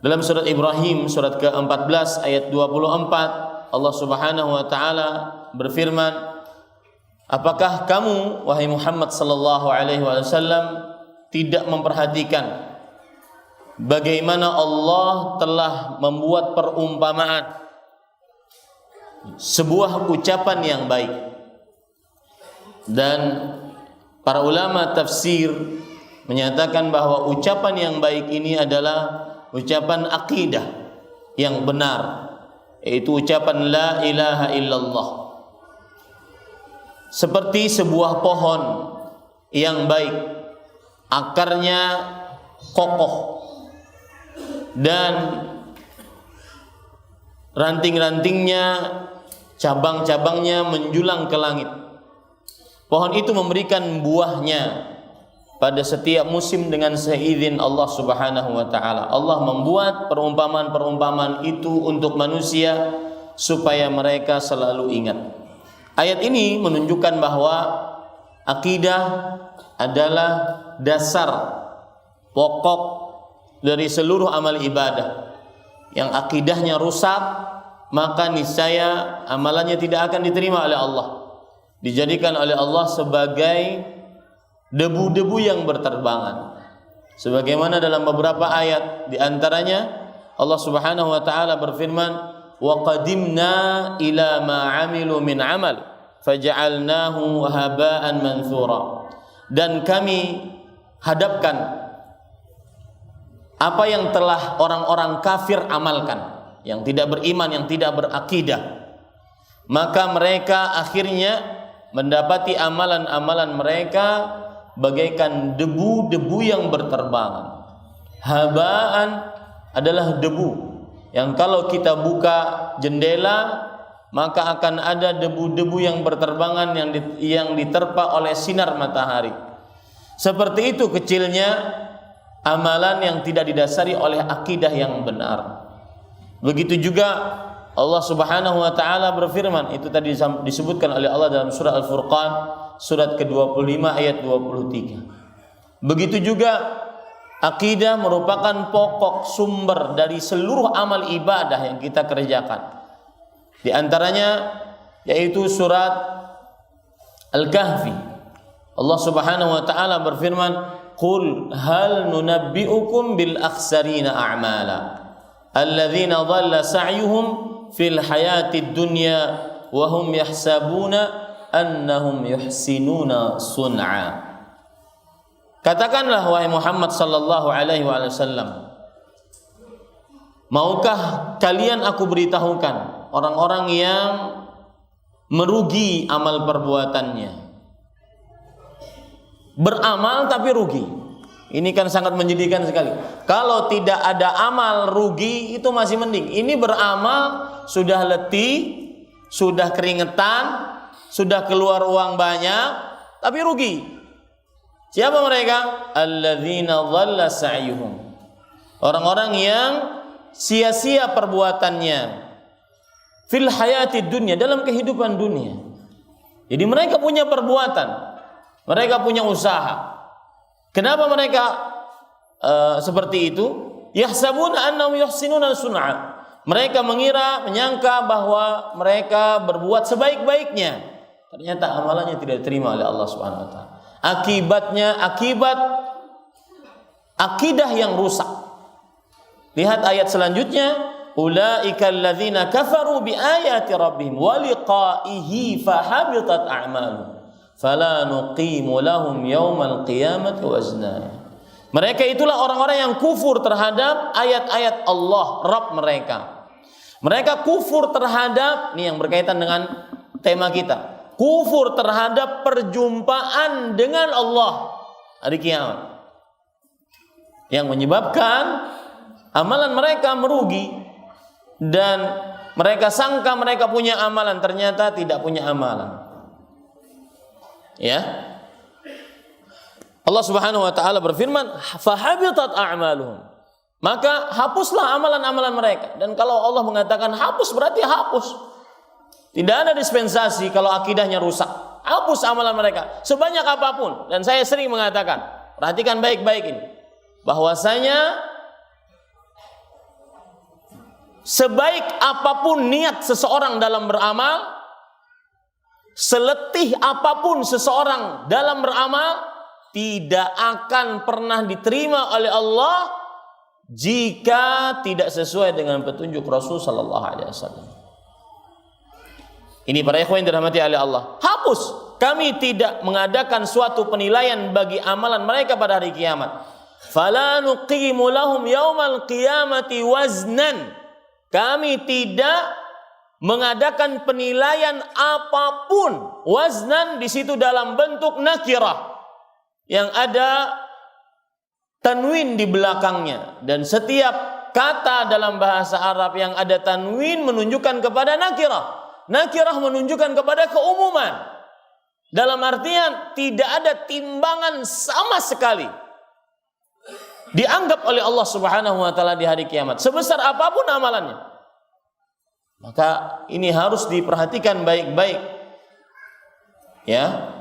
Dalam surat Ibrahim surat ke-14 ayat 24 Allah Subhanahu wa taala berfirman, apakah kamu wahai Muhammad sallallahu alaihi wasallam tidak memperhatikan bagaimana Allah telah membuat perumpamaan, sebuah ucapan yang baik. Dan para ulama tafsir menyatakan bahwa ucapan yang baik ini adalah ucapan akidah yang benar, yaitu ucapan la ilaha illallah. Seperti sebuah pohon yang baik, akarnya kokoh dan ranting-rantingnya, cabang-cabangnya menjulang ke langit. Pohon itu memberikan buahnya pada setiap musim dengan seizin Allah Subhanahu wa taala. Allah membuat perumpamaan-perumpamaan itu untuk manusia supaya mereka selalu ingat. Ayat ini menunjukkan bahwa akidah adalah dasar pokok dari seluruh amal ibadah. Yang akidahnya rusak, maka niscaya amalannya tidak akan diterima oleh Allah. Dijadikan oleh Allah sebagai debu-debu yang berterbangan. Sebagaimana dalam beberapa ayat, di antaranya Allah Subhanahu wa taala berfirman, "Wa qadimna ila ma 'amilu min 'amal faj'alnahu haba'an manthura." Dan kami hadapkan apa yang telah orang-orang kafir amalkan, yang tidak beriman, yang tidak berakidah, maka mereka akhirnya mendapati amalan-amalan mereka bagaikan debu-debu yang berterbangan. Habaan adalah debu yang kalau kita buka jendela maka akan ada debu-debu yang berterbangan yang diterpa oleh sinar matahari. Seperti itu kecilnya amalan yang tidak didasari oleh akidah yang benar. Begitu juga Allah Subhanahu wa taala berfirman, itu tadi disebutkan oleh Allah dalam surah Al-Furqan surat ke-25 ayat 23. Begitu juga akidah merupakan pokok sumber dari seluruh amal ibadah yang kita kerjakan. Di antaranya yaitu surat Al-Kahfi. Allah Subhanahu wa taala berfirman, "Qul hal nunabbi'ukum bil akhsarina a'mala alladzina dhalla sa'yuhum fil hayatid dunya wa hum yahsabuna annahum yuhsinuna sun'a." Katakanlah wahai Muhammad sallallahu alaihi wasallam, maukah kalian aku beritahukan orang-orang yang merugi amal perbuatannya, beramal tapi rugi. Ini kan sangat menyedihkan sekali. Kalau tidak ada amal rugi itu masih mending. Ini beramal sudah letih, sudah keringetan, sudah keluar uang banyak tapi rugi. Siapa mereka? Alladzina dhalla sa'yuhum. Orang-orang yang sia-sia perbuatannya fil hayatid dunya, dalam kehidupan dunia. Jadi mereka punya perbuatan, mereka punya usaha. Kenapa mereka seperti itu? Yahsabuna annahum yuhsinuna sun'a. Mereka menyangka bahwa mereka berbuat sebaik-baiknya. Ternyata amalannya tidak diterima oleh Allah Subhanahu wa taala. Akibatnya akibat akidah yang rusak. Lihat ayat selanjutnya, ulaika alladzina kafaru biayati rabbihim wa liqa'ihi fahabitat a'maluhum fala nuqimu lahum yaumal qiyamati wazna. Mereka itulah orang-orang yang kufur terhadap ayat-ayat Allah, Rabb mereka. Mereka kufur terhadap, ini yang berkaitan dengan tema kita, kufur terhadap perjumpaan dengan Allah hari kiamat, yang menyebabkan amalan mereka merugi. Dan mereka sangka mereka punya amalan, ternyata tidak punya amalan. Ya, Allah Subhanahu wa taala berfirman, fahabitat a'maluhum. Maka hapuslah amalan-amalan mereka. Dan kalau Allah mengatakan hapus, berarti hapus. Tidak ada dispensasi kalau akidahnya rusak. Hapus amalan mereka sebanyak apapun. Dan saya sering mengatakan, perhatikan baik-baik ini, bahwasanya sebaik apapun niat seseorang dalam beramal, seletih apapun seseorang dalam beramal, tidak akan pernah diterima oleh Allah jika tidak sesuai dengan petunjuk Rasul sallallahu alaihi wasallam. Ini para ikhwan yang dirahmati oleh Allah. Hapus, kami tidak mengadakan suatu penilaian bagi amalan mereka pada hari kiamat. Fala nuqimu lahum yaumal qiyamati waznan. Kami tidak mengadakan penilaian apapun. Waznan di situ dalam bentuk nakirah yang ada tanwin di belakangnya, dan setiap kata dalam bahasa Arab yang ada tanwin menunjukkan kepada nakirah. Nakirah menunjukkan kepada keumuman. Dalam artian tidak ada timbangan sama sekali dianggap oleh Allah Subhanahu wa taala di hari kiamat, sebesar apapun amalannya. Maka ini harus diperhatikan baik-baik. Ya,